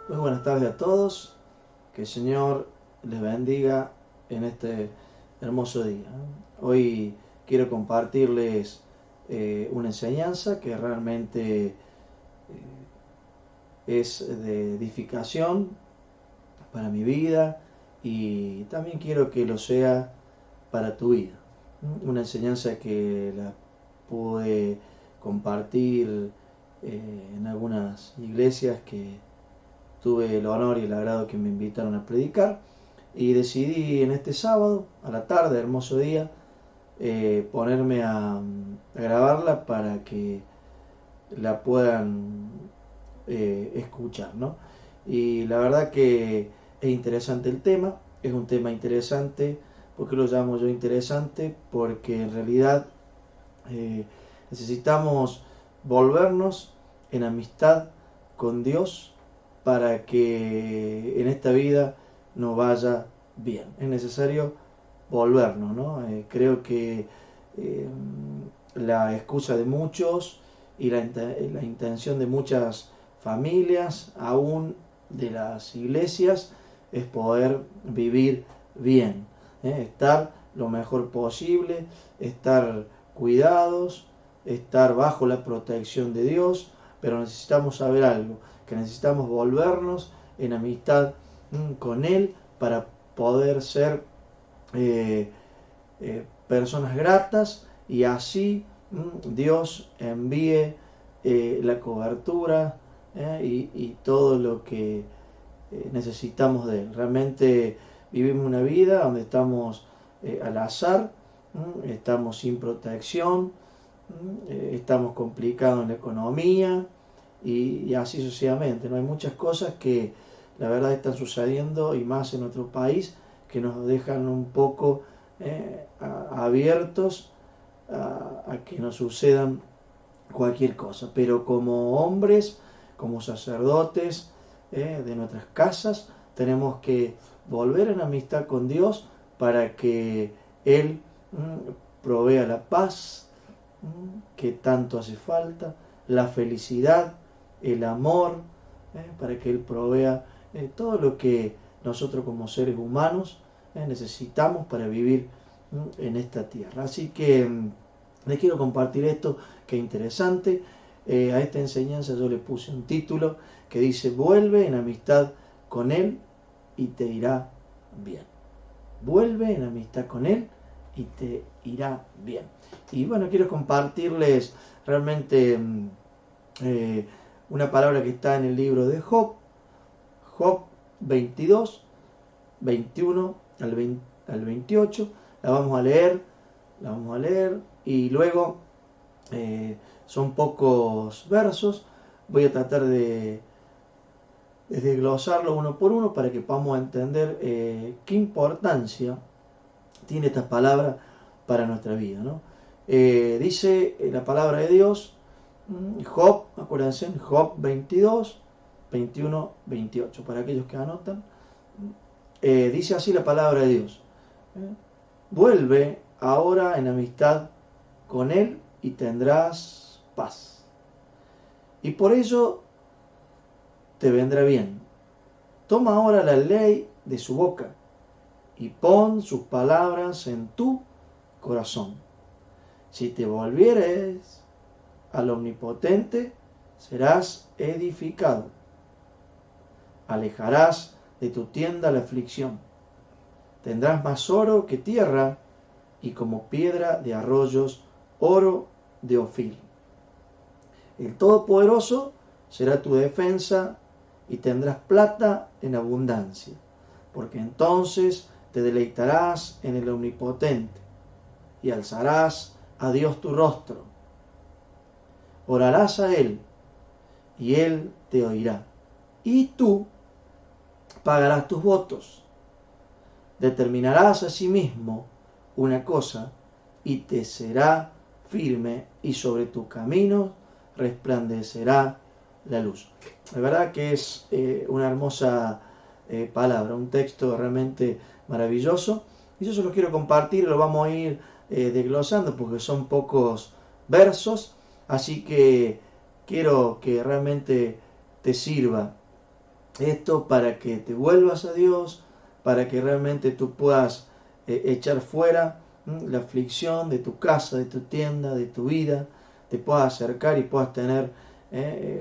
Muy buenas tardes a todos, que el Señor les bendiga en este hermoso día. Hoy quiero compartirles una enseñanza que realmente es de edificación para mi vida y también quiero que lo sea para tu vida. Una enseñanza que la pude compartir en algunas iglesias que tuve el honor y el agrado que me invitaron a predicar y decidí en este sábado a la tarde, hermoso día, ponerme a grabarla para que la puedan escuchar, ¿no? Y la verdad que es interesante el tema, es un tema interesante. ¿Por qué lo llamo yo interesante? Porque en realidad eh, necesitamos volvernos en amistad con Dios para que en esta vida nos vaya bien. Es necesario volvernos, ¿no? Creo que eh, la excusa de muchos y la intención de muchas familias, aún de las iglesias, es poder vivir bien, estar lo mejor posible, estar cuidados, estar bajo la protección de Dios, pero necesitamos saber algo, que necesitamos volvernos en amistad con Él para poder ser personas gratas y así Dios envíe la cobertura y todo lo que necesitamos de Él. Realmente vivimos una vida donde estamos al azar, estamos sin protección, estamos complicados en la economía y así sucesivamente. ¿No? Hay muchas cosas que la verdad están sucediendo y más en nuestro país que nos dejan un poco abiertos a que nos sucedan cualquier cosa. Pero como hombres, como sacerdotes de nuestras casas, tenemos que volver en amistad con Dios para que Él provea la paz que tanto hace falta, la felicidad, el amor, para que Él provea todo lo que nosotros como seres humanos necesitamos para vivir en esta tierra. Así que les quiero compartir esto que es interesante. A esta enseñanza yo le puse un título que dice: vuelve en amistad con Él y te irá bien. Vuelve en amistad con Él y te irá bien. Y bueno, quiero compartirles realmente una palabra que está en el libro de Job, Job 22, 21 al 28. La vamos a leer y luego son pocos versos. Voy a tratar de desglosarlo uno por uno para que podamos entender qué importancia tiene esta palabra para nuestra vida, ¿no? Dice la palabra de Dios, Job, acuérdense, Job 22, 21, 28, para aquellos que anotan. Dice así la palabra de Dios: vuelve ahora en amistad con Él y tendrás paz. Y por ello te vendrá bien. Toma ahora la ley de su boca y pon sus palabras en tu corazón. Si te volvieres al Omnipotente, serás edificado. Alejarás de tu tienda la aflicción. Tendrás más oro que tierra y como piedra de arroyos, oro de Ofir. El Todopoderoso será tu defensa y tendrás plata en abundancia, porque entonces te deleitarás en el Omnipotente y alzarás a Dios tu rostro. Orarás a Él y Él te oirá. Y tú pagarás tus votos. Determinarás a sí mismo una cosa y te será firme y sobre tu camino resplandecerá la luz. La verdad que es una hermosa palabra, un texto realmente maravilloso. Y yo se lo quiero compartir, lo vamos a ir desglosando porque son pocos versos. Así que quiero que realmente te sirva esto para que te vuelvas a Dios, para que realmente tú puedas echar fuera la aflicción de tu casa, de tu tienda, de tu vida, te puedas acercar y puedas tener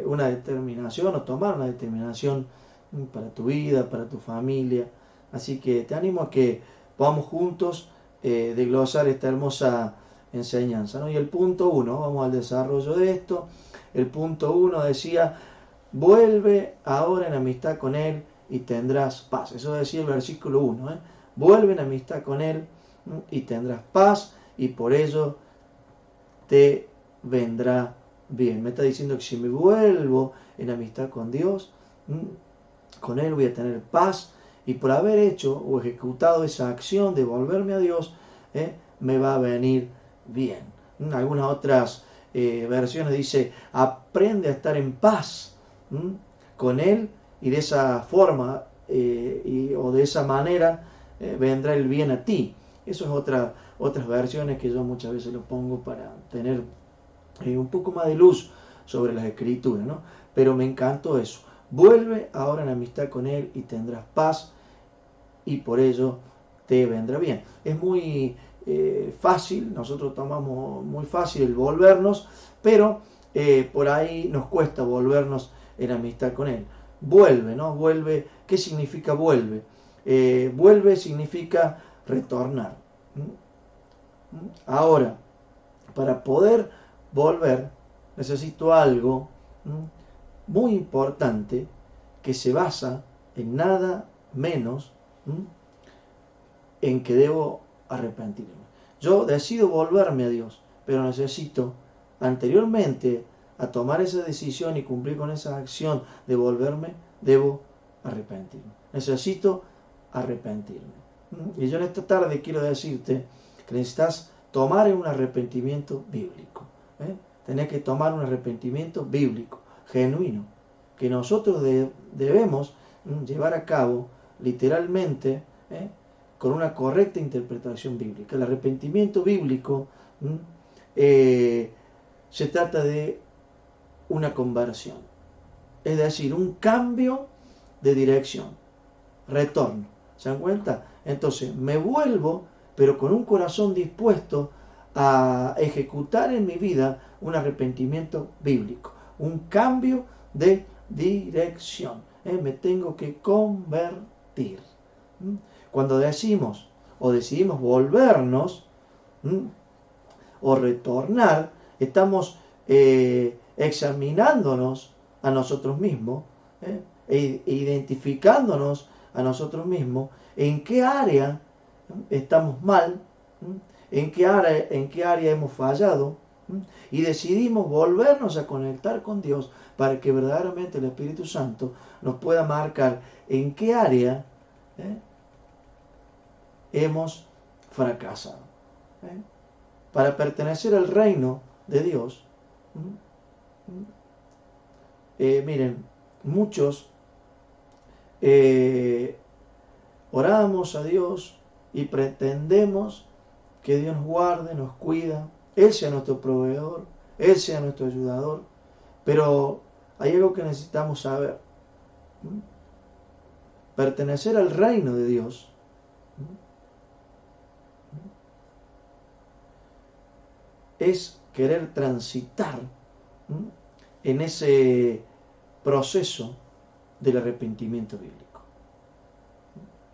una determinación o tomar una determinación para tu vida, para tu familia. Así que te animo a que podamos juntos desglosar esta hermosa enseñanza, ¿no? Y el punto 1, vamos al desarrollo de esto. El punto 1 decía: vuelve ahora en amistad con Él y tendrás paz. Eso decía el versículo 1. Vuelve en amistad con Él y tendrás paz, y por ello te vendrá bien. Me está diciendo que si me vuelvo en amistad con Dios, con Él voy a tener paz, y por haber hecho o ejecutado esa acción de volverme a Dios, me va a venir bien. Algunas otras versiones dice: aprende a estar en paz con Él, y de esa forma o de esa manera vendrá el bien a ti. Eso es otras versiones que yo muchas veces lo pongo para tener un poco más de luz sobre las escrituras, ¿no? Pero me encantó eso. Vuelve ahora en amistad con Él y tendrás paz, y por ello te vendrá bien. Es muy fácil, nosotros tomamos muy fácil el volvernos, pero por ahí nos cuesta volvernos en amistad con Él. Vuelve, ¿no? Vuelve, ¿qué significa vuelve? Vuelve significa retornar. Ahora, para poder volver, necesito algo muy importante que se basa en nada menos en que debo arrepentirme. Yo decido volverme a Dios, pero necesito, anteriormente a tomar esa decisión y cumplir con esa acción de volverme, debo arrepentirme. Necesito arrepentirme. Y yo en esta tarde quiero decirte que necesitas tomar un arrepentimiento bíblico. Tenés que tomar un arrepentimiento bíblico, genuino, que nosotros debemos llevar a cabo literalmente, con una correcta interpretación bíblica. El arrepentimiento bíblico se trata de una conversión, es decir, un cambio de dirección, retorno. ¿Se dan cuenta? Entonces me vuelvo, pero con un corazón dispuesto a ejecutar en mi vida un arrepentimiento bíblico, un cambio de dirección. Me tengo que convertir. Cuando decimos o decidimos volvernos o retornar, estamos examinándonos a nosotros mismos, e identificándonos a nosotros mismos en qué área estamos mal, en qué área hemos fallado, y decidimos volvernos a conectar con Dios para que verdaderamente el Espíritu Santo nos pueda marcar en qué área hemos fracasado. Para pertenecer al reino de Dios, miren, muchos oramos a Dios y pretendemos que Dios nos guarde, nos cuida, Él sea nuestro proveedor, Él sea nuestro ayudador, pero hay algo que necesitamos saber. Pertenecer al reino de Dios es querer transitar en ese proceso del arrepentimiento bíblico.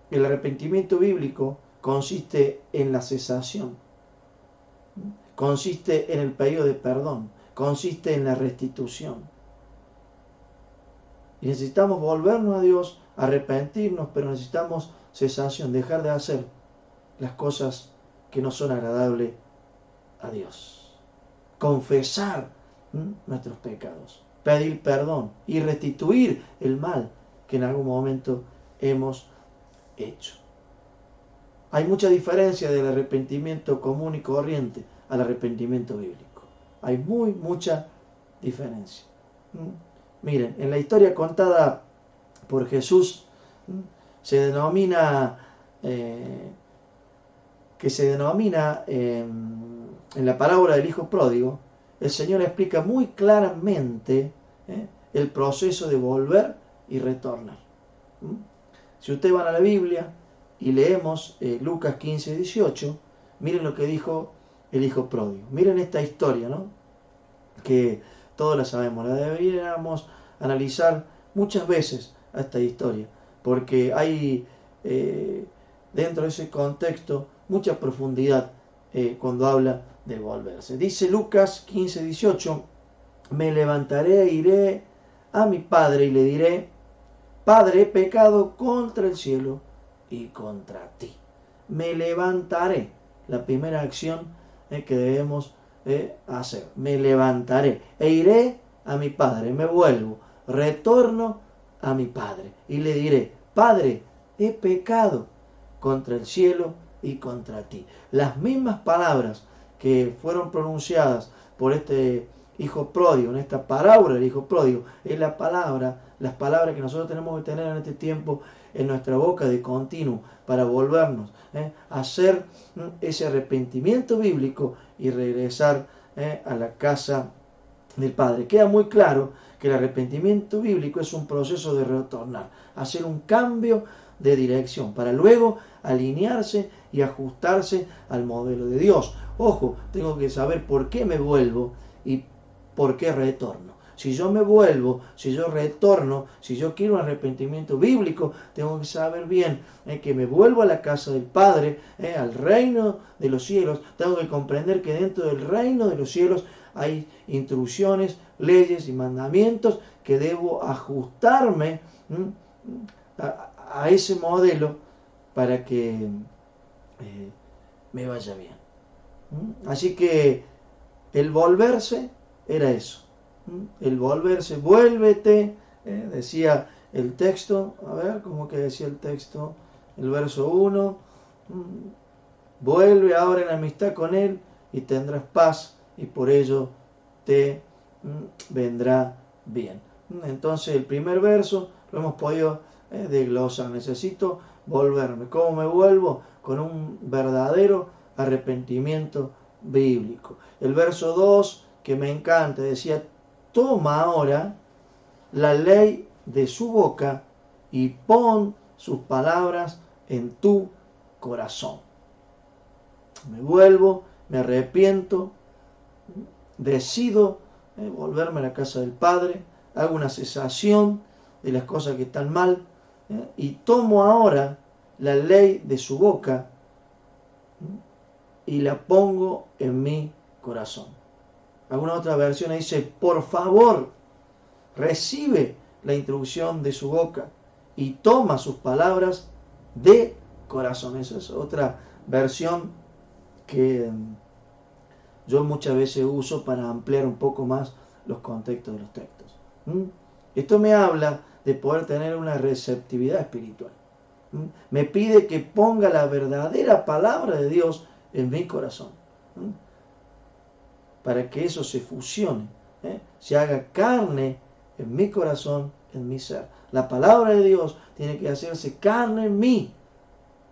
El arrepentimiento bíblico consiste en la cesación, consiste en el pedido de perdón, consiste en la restitución. Y necesitamos volvernos a Dios, arrepentirnos, pero necesitamos cesación, dejar de hacer las cosas que no son agradables a Dios. Confesar nuestros pecados, pedir perdón y restituir el mal que en algún momento hemos hecho. Hay mucha diferencia del arrepentimiento común y corriente al arrepentimiento bíblico. Hay mucha diferencia. Miren, en la historia contada por Jesús se denomina en la parábola del hijo pródigo, el Señor explica muy claramente el proceso de volver y retornar. ¿Mm? Si ustedes van a la Biblia y leemos Lucas 15, 18, miren lo que dijo el hijo pródigo. Miren esta historia, ¿no? Que todos la sabemos, la deberíamos analizar muchas veces a esta historia, porque hay dentro de ese contexto mucha profundidad cuando habla de volverse. Dice Lucas 15, 18, me levantaré e iré a mi padre y le diré, Padre, he pecado contra el cielo y contra ti. Me levantaré. La primera acción que debemos hacer. Me levantaré e iré a mi Padre. Me vuelvo. Retorno a mi Padre. Y le diré, Padre, he pecado contra el cielo y contra ti. Las mismas palabras que fueron pronunciadas por este hijo pródigo, en esta parábola del hijo pródigo, es las palabras que nosotros tenemos que tener en este tiempo en nuestra boca de continuo para volvernos, hacer ese arrepentimiento bíblico y regresar a la casa del Padre. Queda muy claro que el arrepentimiento bíblico es un proceso de retornar, hacer un cambio de dirección para luego alinearse y ajustarse al modelo de Dios. Ojo, tengo que saber por qué me vuelvo y por qué retorno. Si yo me vuelvo, si yo retorno, si yo quiero un arrepentimiento bíblico, tengo que saber bien que me vuelvo a la casa del Padre, al reino de los cielos. Tengo que comprender que dentro del reino de los cielos hay instrucciones, leyes y mandamientos que debo ajustarme a ese modelo para que me vaya bien. Así que el volverse era eso. El volverse, vuélvete, decía el texto, a ver, ¿cómo que decía el texto? El verso 1, vuelve ahora en amistad con Él y tendrás paz y por ello te vendrá bien. Entonces el primer verso lo hemos podido desglosar. Necesito volverme. ¿Cómo me vuelvo? Con un verdadero arrepentimiento bíblico. El verso 2, que me encanta, decía, toma ahora la ley de su boca y pon sus palabras en tu corazón. Me vuelvo, me arrepiento, decido volverme a la casa del Padre, hago una cesación de las cosas que están mal y tomo ahora la ley de su boca y la pongo en mi corazón. Alguna otra versión dice, por favor, recibe la instrucción de su boca y toma sus palabras de corazón. Esa es otra versión que yo muchas veces uso para ampliar un poco más los contextos de los textos. Esto me habla de poder tener una receptividad espiritual. Me pide que ponga la verdadera palabra de Dios en mi corazón. Para que eso se fusione, se haga carne en mi corazón, en mi ser. La palabra de Dios tiene que hacerse carne en mí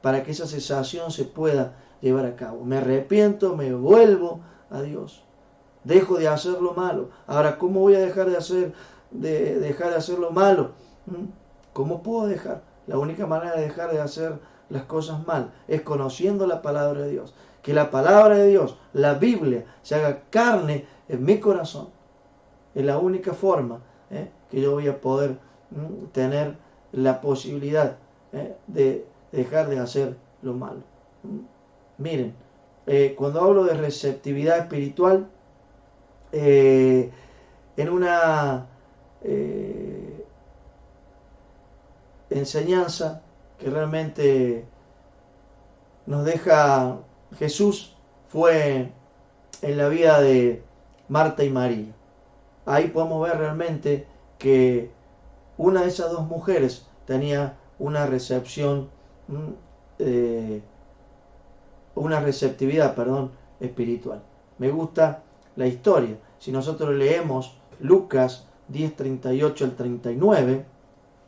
para que esa cesación se pueda llevar a cabo. Me arrepiento, me vuelvo a Dios. Dejo de hacer lo malo. Ahora, ¿cómo voy a dejar de hacer lo malo? ¿Cómo puedo dejar? La única manera de dejar de hacer las cosas mal es conociendo la palabra de Dios. Que la palabra de Dios, la Biblia, se haga carne en mi corazón. Es la única forma que yo voy a poder tener la posibilidad de dejar de hacer lo malo. Miren, cuando hablo de receptividad espiritual, en una enseñanza que realmente nos deja Jesús fue en la vida de Marta y María. Ahí podemos ver realmente que una de esas dos mujeres tenía una receptividad, espiritual. Me gusta la historia. Si nosotros leemos Lucas 10:38 al 39,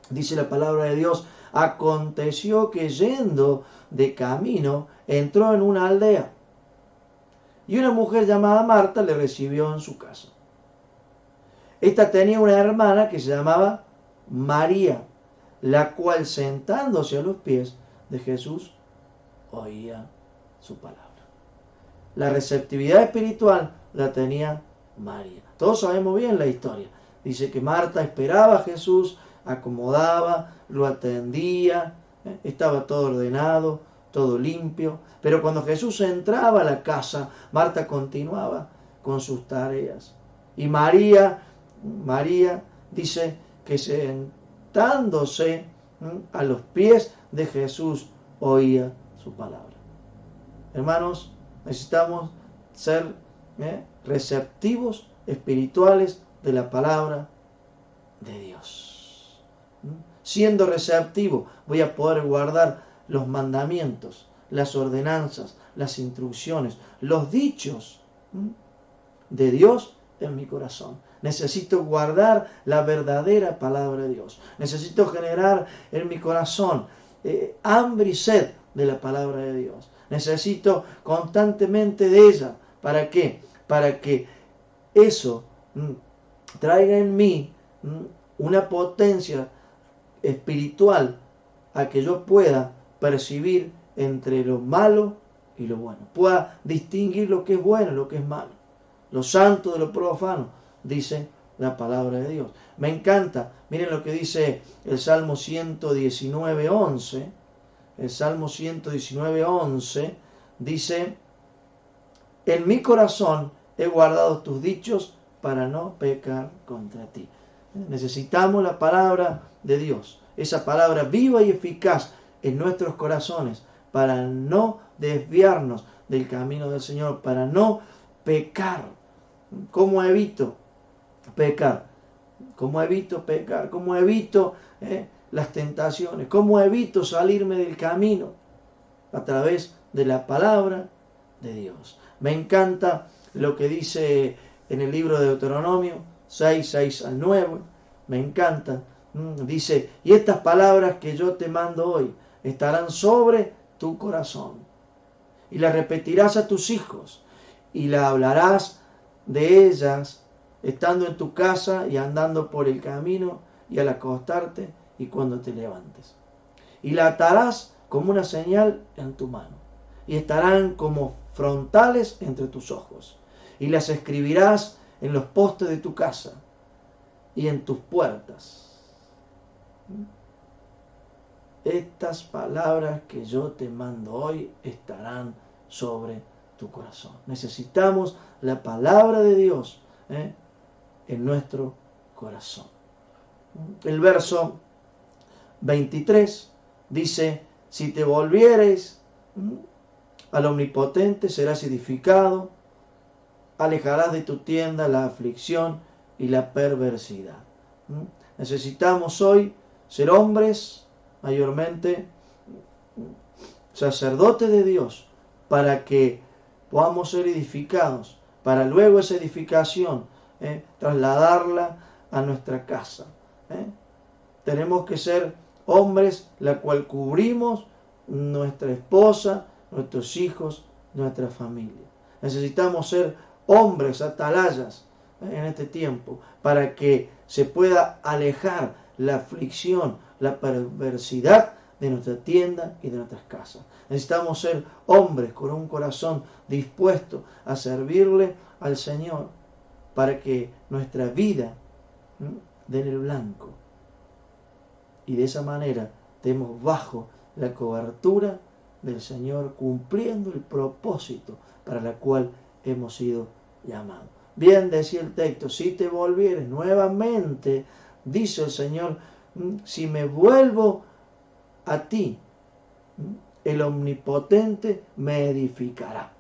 dice la palabra de Dios, aconteció que yendo de camino entró en una aldea y una mujer llamada Marta le recibió en su casa. Esta tenía una hermana que se llamaba María, la cual sentándose a los pies de Jesús oía su palabra. La receptividad espiritual la tenía María. Todos sabemos bien la historia. Dice que Marta esperaba a Jesús, acomodaba, lo atendía, estaba todo ordenado, todo limpio. Pero cuando Jesús entraba a la casa, Marta continuaba con sus tareas. Y María dice que sentándose a los pies de Jesús oía su palabra. Hermanos, necesitamos ser receptivos espirituales de la palabra de Dios. Siendo receptivo, voy a poder guardar los mandamientos, las ordenanzas, las instrucciones, los dichos de Dios en mi corazón. Necesito guardar la verdadera palabra de Dios. Necesito generar en mi corazón hambre y sed de la palabra de Dios. Necesito constantemente de ella. ¿Para qué? Para que eso traiga en mí una potencia espiritual a que yo pueda percibir entre lo malo y lo bueno. Pueda distinguir lo que es bueno y lo que es malo. Lo santo de lo profano, dice la palabra de Dios. Me encanta. Miren lo que dice el Salmo 119:11. El Salmo 119:11 dice: en mi corazón he guardado tus dichos para no pecar contra ti. Necesitamos la palabra de Dios, esa palabra viva y eficaz en nuestros corazones para no desviarnos del camino del Señor, para no pecar. ¿Cómo evito pecar? ¿Cómo evito pecar? ¿Cómo evito las tentaciones? ¿Cómo evito salirme del camino? A través de la palabra de Dios. Me encanta lo que dice en el libro de Deuteronomio 6:6-9. Me encanta. Dice: y estas palabras que yo te mando hoy estarán sobre tu corazón, y las repetirás a tus hijos, y las hablarás de ellas estando en tu casa y andando por el camino, y al acostarte y cuando te levantes. Y la atarás como una señal en tu mano, y estarán como frontales entre tus ojos, y las escribirás en los postes de tu casa y en tus puertas. Estas palabras que yo te mando hoy estarán sobre tu corazón. Necesitamos la palabra de Dios en nuestro corazón. El verso 23 dice: si te volvieres al Omnipotente, serás edificado, alejarás de tu tienda la aflicción y la perversidad. Necesitamos hoy ser hombres, mayormente sacerdotes de Dios, para que podamos ser edificados, para luego esa edificación trasladarla a nuestra casa. Tenemos que ser hombres la cual cubrimos nuestra esposa, nuestros hijos, nuestra familia. Necesitamos ser hombres atalayas en este tiempo para que se pueda alejar la aflicción, la perversidad de nuestra tienda y de nuestras casas. Necesitamos ser hombres con un corazón dispuesto a servirle al Señor para que nuestra vida dé en el blanco y de esa manera estemos bajo la cobertura del Señor, cumpliendo el propósito para el cual hemos sido llamados. Bien decía el texto: si te volvieres nuevamente, dice el Señor, si me vuelvo a ti, el Omnipotente me edificará.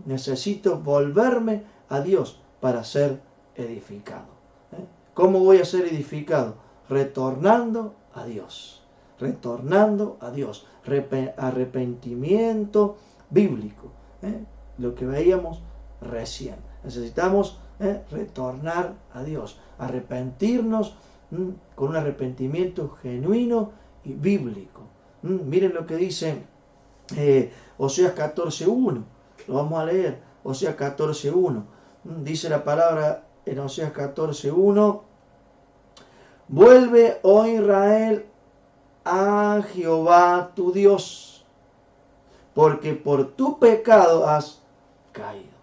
Necesito volverme a Dios para ser edificado. ¿Cómo voy a ser edificado? Retornando a Dios. Retornando a Dios. Arrepentimiento bíblico. Lo que veíamos recién. Necesitamos retornar a Dios. Arrepentirnos con un arrepentimiento genuino y bíblico. Miren lo que dice Oseas 14:1. Lo vamos a leer. Oseas 14:1. Dice la palabra en Oseas 14:1: vuelve, oh Israel, a Jehová tu Dios, porque por tu pecado has caído.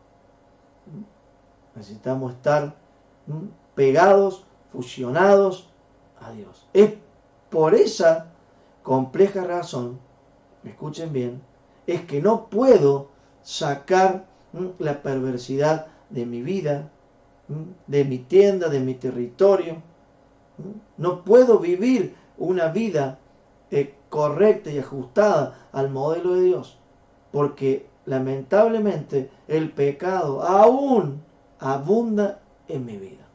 Necesitamos estar pegados, fusionados a Dios. Es por esa compleja razón, escuchen bien, es que no puedo sacar la perversidad de mi vida, de mi tienda, de mi territorio. No puedo vivir una vida correcta y ajustada al modelo de Dios, porque lamentablemente el pecado aún abunda en mi vida.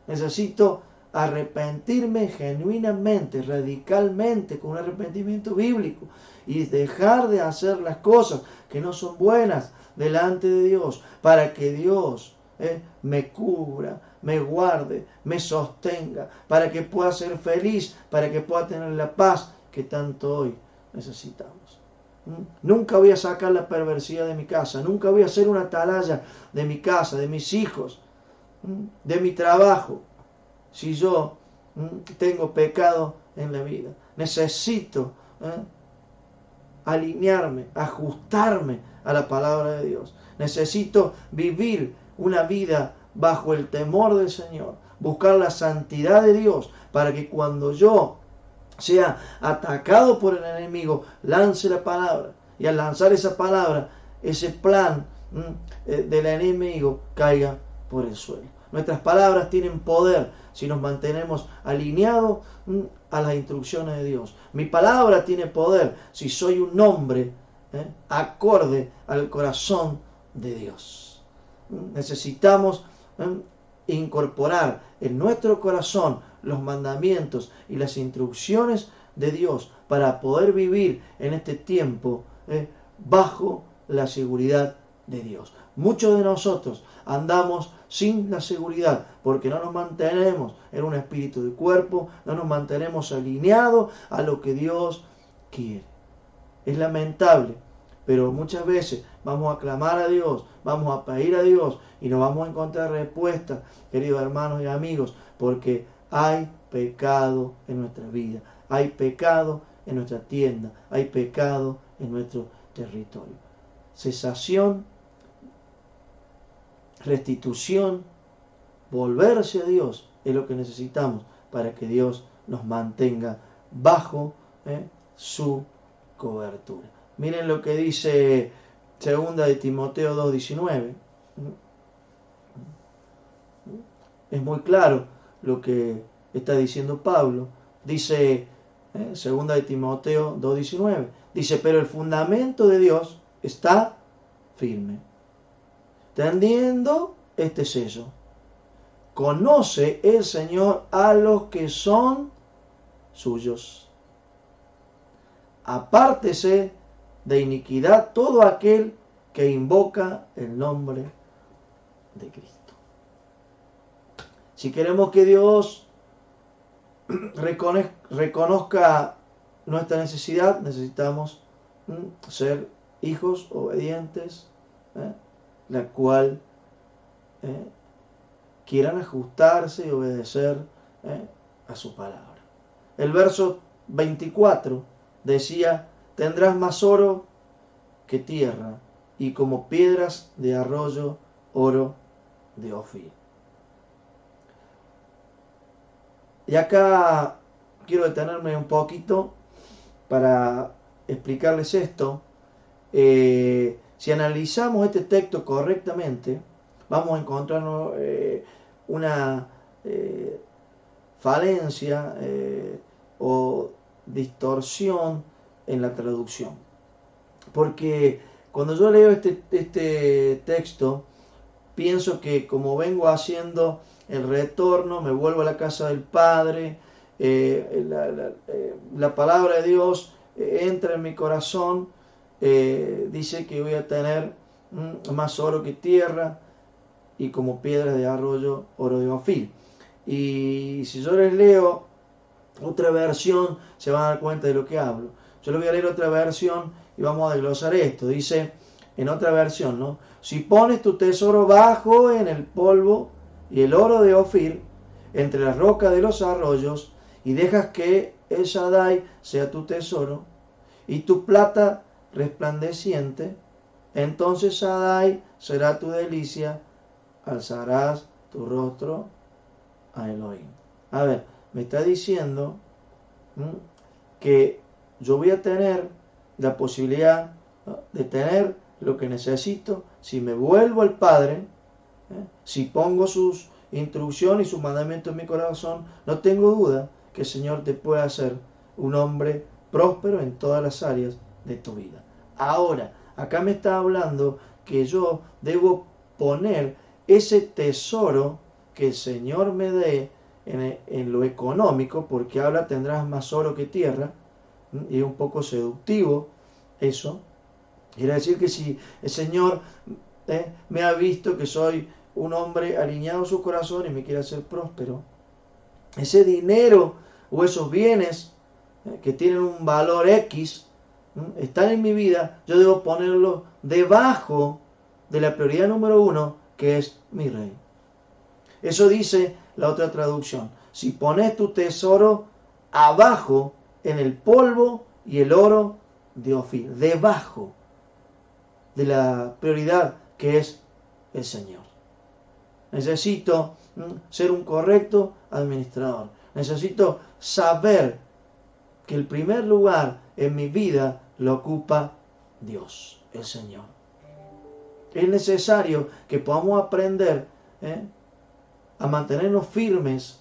Necesito arrepentirme genuinamente, radicalmente, con un arrepentimiento bíblico, y dejar de hacer las cosas que no son buenas delante de Dios, para que Dios me cubra, me guarde, me sostenga, para que pueda ser feliz, para que pueda tener la paz que tanto hoy necesitamos. Nunca voy a sacar la perversidad de mi casa, nunca voy a hacer una atalaya de mi casa, de mis hijos, de mi trabajo, si yo tengo pecado en la vida. Necesito alinearme, ajustarme a la palabra de Dios. Necesito vivir una vida bajo el temor del Señor, buscar la santidad de Dios, para que cuando yo sea atacado por el enemigo, lance la palabra, y al lanzar esa palabra, ese plan del enemigo caiga por el suelo. Nuestras palabras tienen poder si nos mantenemos alineados a las instrucciones de Dios. Mi palabra tiene poder si soy un hombre acorde al corazón de Dios. Necesitamos incorporar en nuestro corazón los mandamientos y las instrucciones de Dios para poder vivir en este tiempo bajo la seguridad de Dios. Muchos de nosotros andamos sin la seguridad porque no nos mantenemos en un espíritu de cuerpo, no nos mantenemos alineados a lo que Dios quiere. Es lamentable, pero muchas veces vamos a clamar a Dios, vamos a pedir a Dios y no vamos a encontrar respuesta, queridos hermanos y amigos, porque hay pecado en nuestra vida, hay pecado en nuestra tienda, hay pecado en nuestro territorio. Cesación, restitución, volverse a Dios es lo que necesitamos para que Dios nos mantenga bajo su cobertura. Miren lo que dice 2 de Timoteo 2:19. Es muy claro lo que está diciendo Pablo. Dice 2 de Timoteo 2:19. Dice, pero el fundamento de Dios está firme, tendiendo este sello. Conoce el Señor a los que son suyos. Apártese de iniquidad todo aquel que invoca el nombre de Cristo. Si queremos que Dios reconozca nuestra necesidad, necesitamos ser hijos obedientes, la cual quieran ajustarse y obedecer a su palabra. El verso 24 decía, tendrás más oro que tierra, y como piedras de arroyo, oro de Ofir. Y acá quiero detenerme un poquito para explicarles esto. Si analizamos este texto correctamente, vamos a encontrar una falencia o distorsión en la traducción. Porque cuando yo leo este texto, pienso que como vengo haciendo el retorno, me vuelvo a la casa del Padre, la palabra de Dios entra en mi corazón, dice que voy a tener más oro que tierra y como piedras de arroyo, oro de Ofir. Y si yo les leo otra versión, se van a dar cuenta de lo que hablo. Yo les voy a leer otra versión y vamos a desglosar esto. Dice en otra versión, ¿no? Si pones tu tesoro bajo en el polvo y el oro de Ofir entre las rocas de los arroyos y dejas que el Shaddai sea tu tesoro y tu plata resplandeciente, entonces Shaddai será tu delicia, alzarás tu rostro a Elohim. A ver, me está diciendo que yo voy a tener la posibilidad de tener lo que necesito si me vuelvo al Padre, si pongo sus instrucciones y sus mandamientos en mi corazón. No tengo duda que el Señor te puede hacer un hombre próspero en todas las áreas de tu vida. Ahora, acá me está hablando que yo debo poner ese tesoro que el Señor me dé en lo económico, porque habla tendrás más oro que tierra, y es un poco seductivo eso. Quiere decir que si el Señor me ha visto que soy un hombre alineado a su corazón y me quiere hacer próspero, ese dinero o esos bienes que tienen un valor X, están en mi vida, yo debo ponerlo debajo de la prioridad número 1, que es mi Rey. Eso dice la otra traducción. Si pones tu tesoro abajo en el polvo y el oro de Ofir, debajo de la prioridad que es el Señor. Necesito ser un correcto administrador. Necesito saber que el primer lugar en mi vida lo ocupa Dios, el Señor. Es necesario que podamos aprender a mantenernos firmes,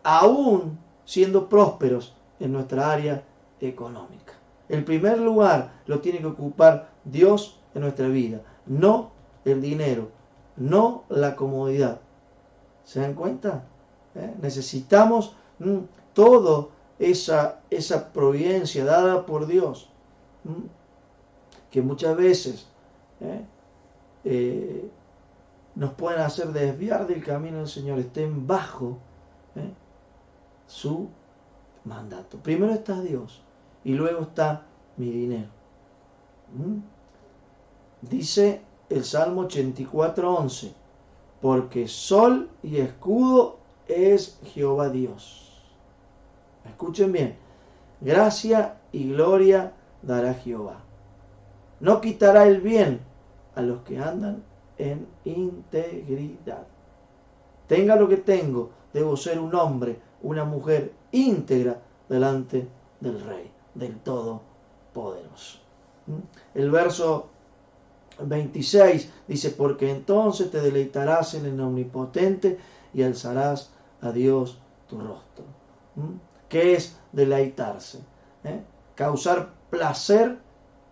aún siendo prósperos en nuestra área económica. El primer lugar lo tiene que ocupar Dios en nuestra vida, no el dinero, no la comodidad. ¿Se dan cuenta? Necesitamos toda esa providencia dada por Dios, que muchas veces nos pueden hacer desviar del camino del Señor. Estén bajo su mandato. Primero está Dios y luego está mi dinero. Dice el Salmo 84:11, porque sol y escudo es Jehová Dios. Escuchen bien, gracia y gloria dará Jehová. No quitará el bien a los que andan en integridad. Tenga lo que tengo, debo ser un hombre, una mujer íntegra delante del Rey, del Todopoderoso. El verso 26 dice, porque entonces te deleitarás en el Omnipotente y alzarás a Dios tu rostro. ¿Qué es deleitarse? Causar placer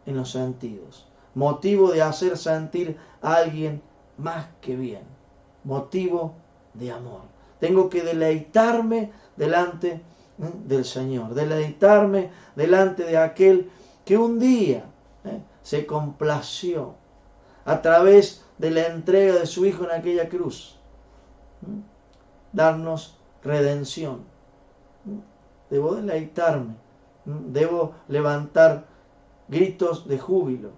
en los sentidos, motivo de hacer sentir a alguien más que bien, motivo de amor. Tengo que deleitarme delante del Señor, deleitarme delante de aquel que un día se complació a través de la entrega de su Hijo en aquella cruz, darnos redención. Debo deleitarme, debo levantar gritos de júbilo,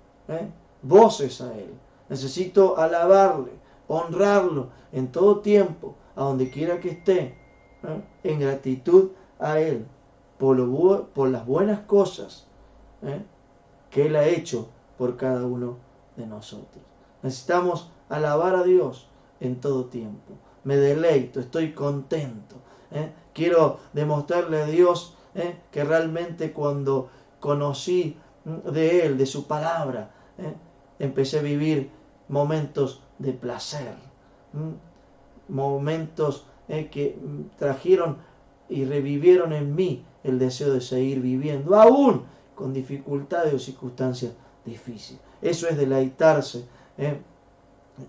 voces a Él. Necesito alabarle, honrarlo en todo tiempo, a donde quiera que esté, en gratitud a Él por las buenas cosas que Él ha hecho por cada uno de nosotros. Necesitamos alabar a Dios en todo tiempo. Me deleito, estoy contento. Quiero demostrarle a Dios que realmente cuando conocí de Él, de su palabra, empecé a vivir momentos de placer, momentos que trajeron y revivieron en mí el deseo de seguir viviendo, aún con dificultades o circunstancias difíciles. Eso es deleitarse en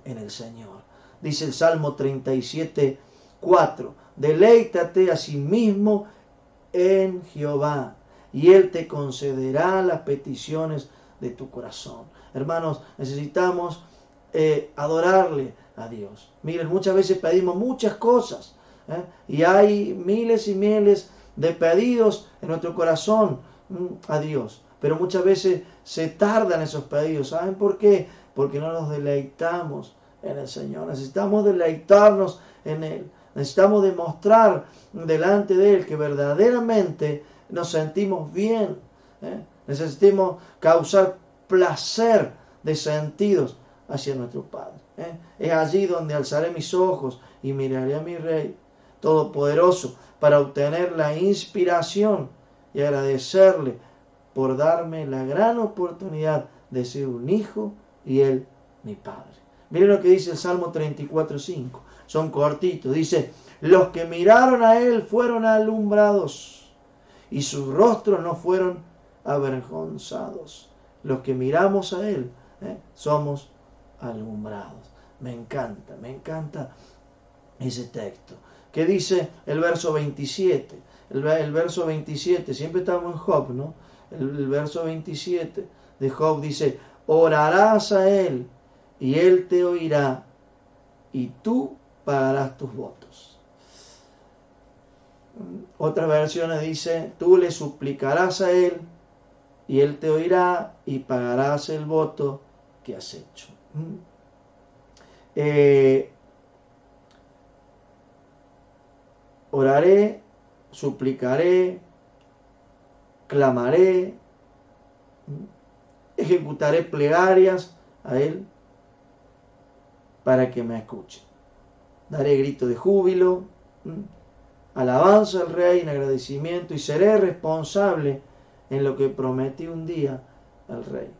el Señor. Dice el Salmo 37:4, deleítate a sí mismo en Jehová y Él te concederá las peticiones de tu corazón. Hermanos, necesitamos adorarle a Dios. Miren, muchas veces pedimos muchas cosas y hay miles y miles de pedidos en nuestro corazón a Dios, pero muchas veces se tardan esos pedidos. ¿Saben por qué? Porque no nos deleitamos en el Señor. Necesitamos deleitarnos en Él. Necesitamos demostrar delante de Él que verdaderamente nos sentimos bien. Necesitamos causar placer de sentidos hacia nuestro Padre. Es allí donde alzaré mis ojos y miraré a mi Rey Todopoderoso para obtener la inspiración y agradecerle por darme la gran oportunidad de ser un hijo y Él mi Padre. Miren lo que dice el Salmo 34:5. Son cortitos. Dice: los que miraron a Él fueron alumbrados y sus rostros no fueron avergonzados. Los que miramos a Él somos alumbrados. Me encanta ese texto. ¿Qué dice el verso 27? El verso 27, siempre estamos en Job, ¿no? El verso 27 de Job dice: orarás a Él y Él te oirá y tú pagarás tus votos. Otras versiones dice: tú le suplicarás a Él y Él te oirá y pagarás el voto que has hecho. Oraré, suplicaré, clamaré, ejecutaré plegarias a Él para que me escuche. Daré grito de júbilo, alabanza al Rey en agradecimiento, y seré responsable en lo que prometí un día al Rey.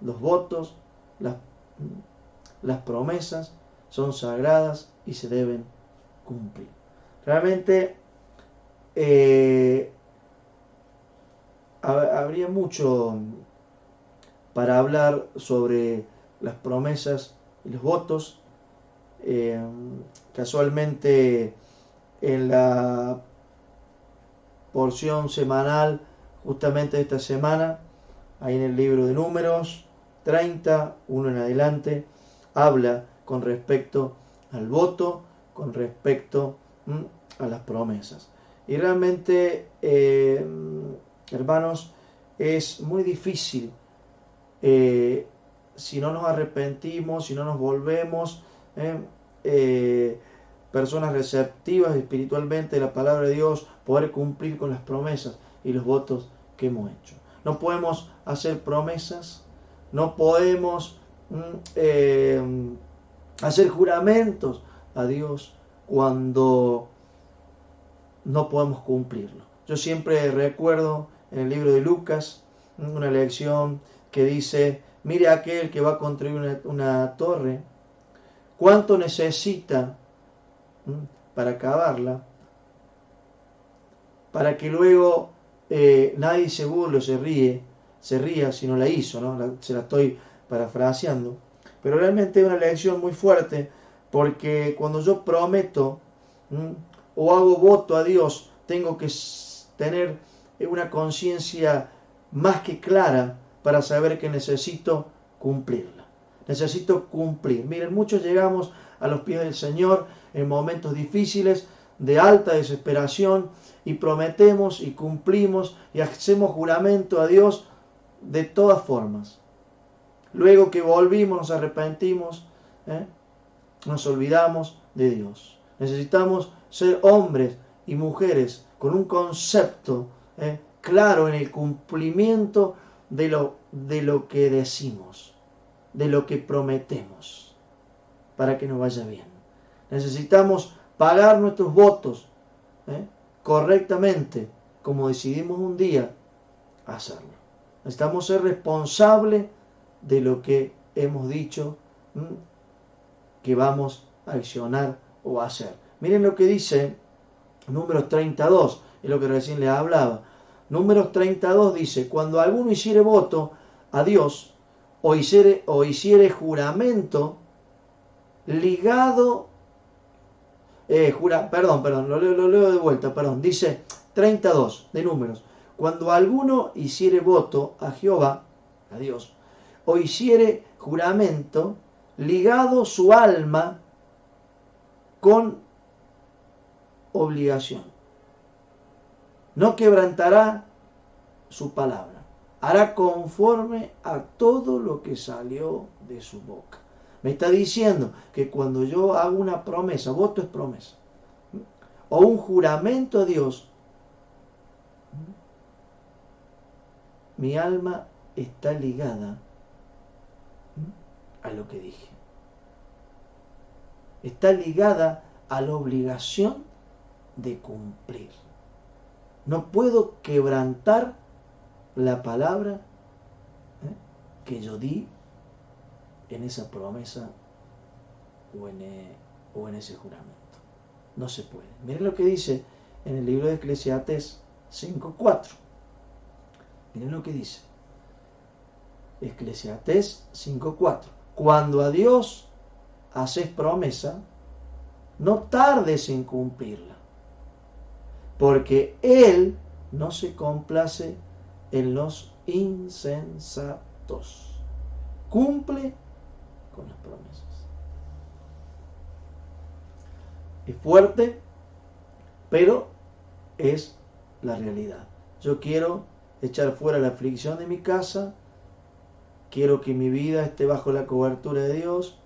Los votos, las promesas son sagradas y se deben cumplir. Realmente habría mucho para hablar sobre las promesas y los votos. Casualmente en la porción semanal justamente de esta semana, ahí en el libro de Números 30, 1 en adelante, habla con respecto al voto, con respecto a las promesas. Y realmente, hermanos, es muy difícil si no nos arrepentimos, si no nos volvemos personas receptivas espiritualmente de la palabra de Dios, poder cumplir con las promesas y los votos que hemos hecho. No podemos hacer promesas, no podemos hacer juramentos a Dios cuando no podemos cumplirlo. Yo siempre recuerdo en el libro de Lucas una lección que dice: mire aquel que va a construir una torre, ¿cuánto necesita para acabarla? Para que luego nadie se burle o se ría si no la hizo, ¿no? Se la estoy parafraseando. Pero realmente es una lección muy fuerte, porque cuando yo prometo o hago voto a Dios, tengo que tener una conciencia más que clara para saber que necesito cumplirla. Necesito cumplir. Miren, muchos llegamos a los pies del Señor en momentos difíciles, de alta desesperación, y prometemos y cumplimos y hacemos juramento a Dios de todas formas. Luego que volvimos, nos arrepentimos, nos olvidamos de Dios. Necesitamos ser hombres y mujeres con un concepto claro en el cumplimiento de lo que decimos, de lo que prometemos, para que nos vaya bien. Necesitamos pagar nuestros votos correctamente, como decidimos un día hacerlo. Necesitamos ser responsables de lo que hemos dicho que vamos a accionar o a hacer. Miren lo que dice Números 32, es lo que recién les hablaba. Números 32 dice: cuando alguno hiciere voto a Dios o hiciere juramento ligado, lo leo de vuelta, dice 32 de Números: cuando alguno hiciere voto a Jehová, a Dios, o hiciere juramento, ligado su alma con obligación, no quebrantará su palabra, hará conforme a todo lo que salió de su boca. Me está diciendo que cuando yo hago una promesa, voto es promesa, o un juramento a Dios, mi alma está ligada a lo que dije. Está ligada a la obligación de cumplir. No puedo quebrantar la palabra que yo di en esa promesa o en ese juramento. No se puede. Miren lo que dice en el libro de Eclesiastés 5:4. Miren lo que dice. Eclesiastés 5:4. Cuando a Dios haces promesa, no tardes en cumplirla, porque Él no se complace en los insensatos. Cumple con las promesas. Es fuerte, pero es la realidad. Yo quiero echar fuera la aflicción de mi casa, quiero que mi vida esté bajo la cobertura de Dios,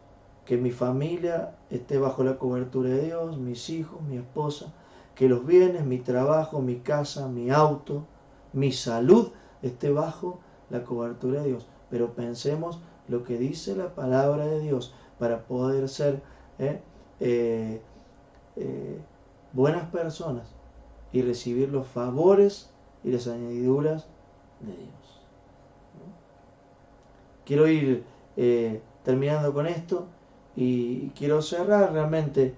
que mi familia esté bajo la cobertura de Dios, mis hijos, mi esposa, que los bienes, mi trabajo, mi casa, mi auto, mi salud esté bajo la cobertura de Dios. Pero pensemos lo que dice la palabra de Dios para poder ser buenas personas y recibir los favores y las añadiduras de Dios. Quiero ir terminando con esto y quiero cerrar realmente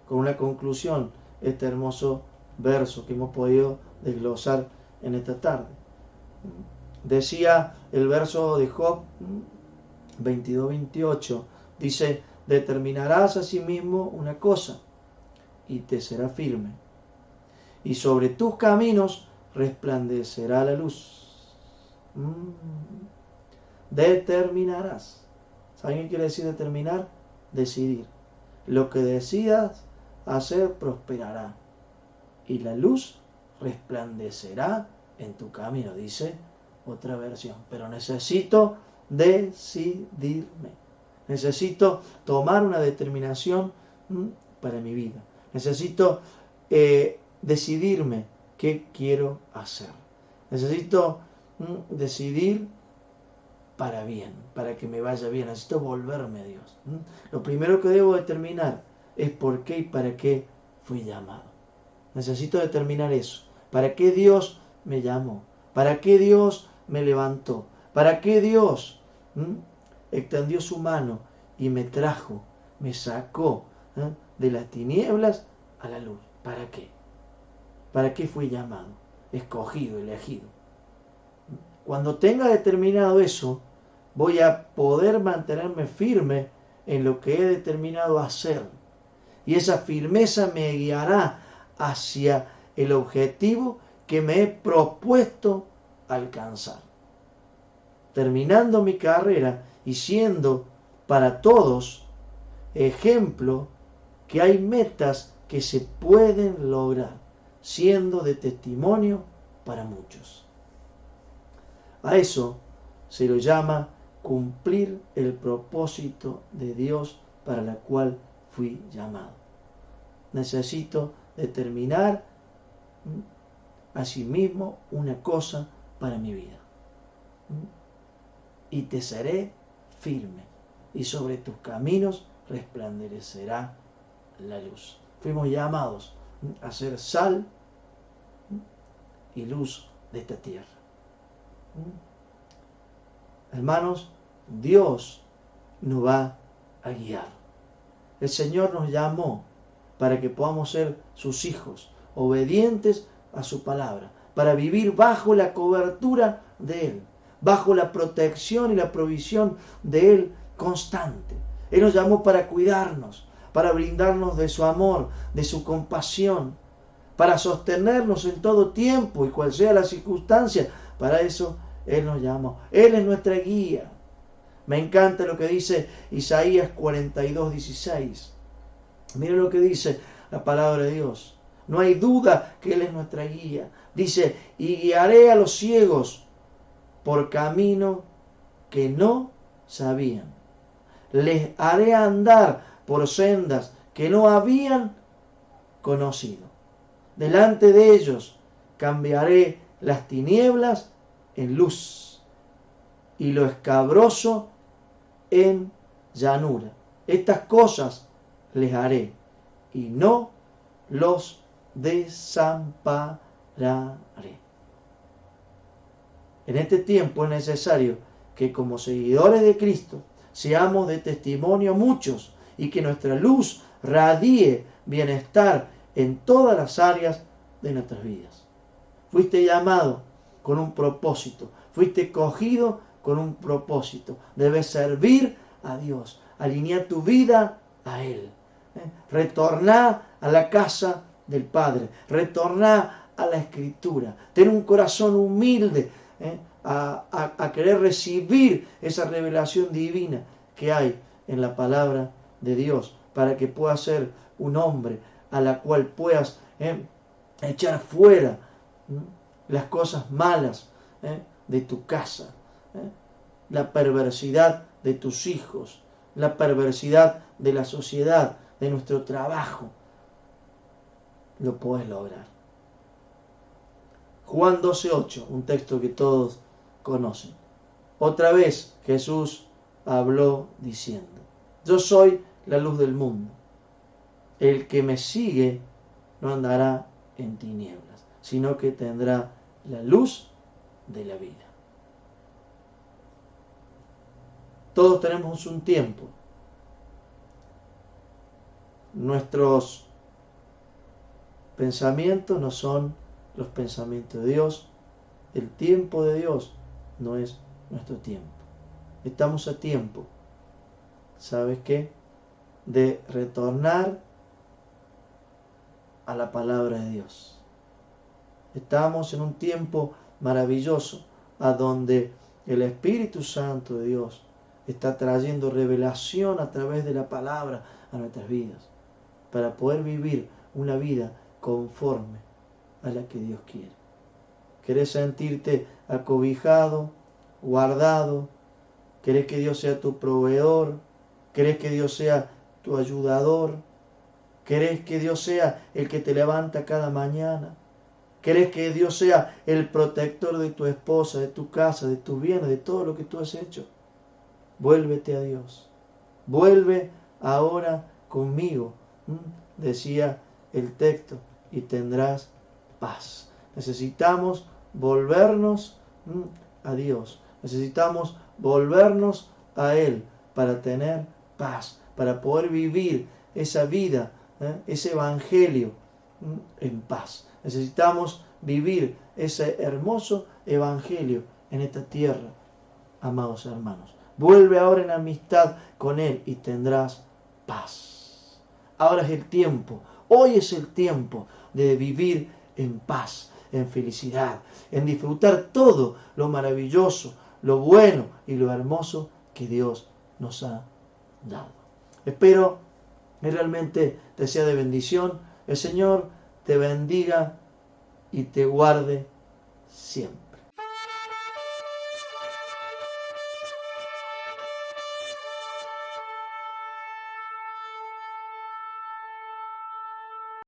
con una conclusión este hermoso verso que hemos podido desglosar en esta tarde. Decía el verso de Job 22-28, dice: determinarás a sí mismo una cosa y te será firme, y sobre tus caminos resplandecerá la luz. Determinarás. ¿Saben qué quiere decir determinar? Decidir. Lo que decidas hacer prosperará, y la luz resplandecerá en tu camino, dice otra versión. Pero necesito decidirme. Necesito tomar una determinación para mi vida. Necesito decidirme qué quiero hacer. Necesito decidir para bien, para que me vaya bien. Necesito volverme a Dios. Lo primero que debo determinar es por qué y para qué fui llamado. Necesito determinar eso. ¿Para qué Dios me llamó? ¿Para qué Dios me levantó? ¿Para qué Dios extendió su mano y me trajo, me sacó de las tinieblas a la luz? ¿Para qué? ¿Para qué fui llamado? Escogido, elegido. Cuando tenga determinado eso, voy a poder mantenerme firme en lo que he determinado hacer. Y esa firmeza me guiará hacia el objetivo que me he propuesto alcanzar. Terminando mi carrera y siendo para todos ejemplo que hay metas que se pueden lograr, siendo de testimonio para muchos. A eso se lo llama cumplir el propósito de Dios para la cual fui llamado. Necesito determinar asimismo una cosa para mi vida. Y te seré firme, y sobre tus caminos resplandecerá la luz. Fuimos llamados a ser sal y luz de esta tierra. Hermanos, Dios nos va a guiar. El Señor nos llamó para que podamos ser sus hijos, obedientes a su palabra, para vivir bajo la cobertura de Él, bajo la protección y la provisión de Él constante. Él nos llamó para cuidarnos, para brindarnos de su amor, de su compasión, para sostenernos en todo tiempo y cual sea la circunstancia. Para eso Él nos llamó. Él es nuestra guía. Me encanta lo que dice Isaías 42:16. Miren lo que dice la palabra de Dios. No hay duda que Él es nuestra guía. Dice: y guiaré a los ciegos por camino que no sabían. Les haré andar por sendas que no habían conocido. Delante de ellos cambiaré las tinieblas en luz y lo escabroso en llanura. Estas cosas les haré y no los desampararé. En este tiempo es necesario que como seguidores de Cristo seamos de testimonio a muchos y que nuestra luz radie bienestar en todas las áreas de nuestras vidas. Fuiste llamado con un propósito, fuiste cogido con un propósito. Debes servir a Dios, alinear tu vida a Él. Retorná a la casa del Padre, retorná a la Escritura, ten un corazón humilde a querer recibir esa revelación divina que hay en la palabra de Dios, para que puedas ser un hombre a la cual puedas echar fuera las cosas malas de tu casa, la perversidad de tus hijos, la perversidad de la sociedad, de nuestro trabajo. Lo puedes lograr. Juan 12:8, un texto que todos conocen. Otra vez Jesús habló diciendo: yo soy la luz del mundo. El que me sigue no andará en tinieblas, sino que tendrá la luz de la vida. Todos tenemos un tiempo. Nuestros pensamientos no son los pensamientos de Dios. El tiempo de Dios no es nuestro tiempo. Estamos a tiempo, ¿sabes qué? De retornar a la palabra de Dios. Estamos en un tiempo maravilloso a donde el Espíritu Santo de Dios está trayendo revelación a través de la palabra a nuestras vidas, para poder vivir una vida conforme a la que Dios quiere. ¿Querés sentirte acobijado, guardado? ¿Querés que Dios sea tu proveedor? ¿Querés que Dios sea tu ayudador? ¿Querés que Dios sea el que te levanta cada mañana? ¿Querés que Dios sea el protector de tu esposa, de tu casa, de tus bienes, de todo lo que tú has hecho? Vuélvete a Dios. Vuelve ahora conmigo, decía el texto, y tendrás paz. Necesitamos volvernos a Dios. Necesitamos volvernos a Él para tener paz, para poder vivir esa vida, ese evangelio en paz. Necesitamos vivir ese hermoso evangelio en esta tierra, amados hermanos. Vuelve ahora en amistad con Él y tendrás paz. Ahora es el tiempo, hoy es el tiempo de vivir en paz, en felicidad, en disfrutar todo lo maravilloso, lo bueno y lo hermoso que Dios nos ha dado. Espero que realmente te sea de bendición. El Señor te bendiga y te guarde siempre.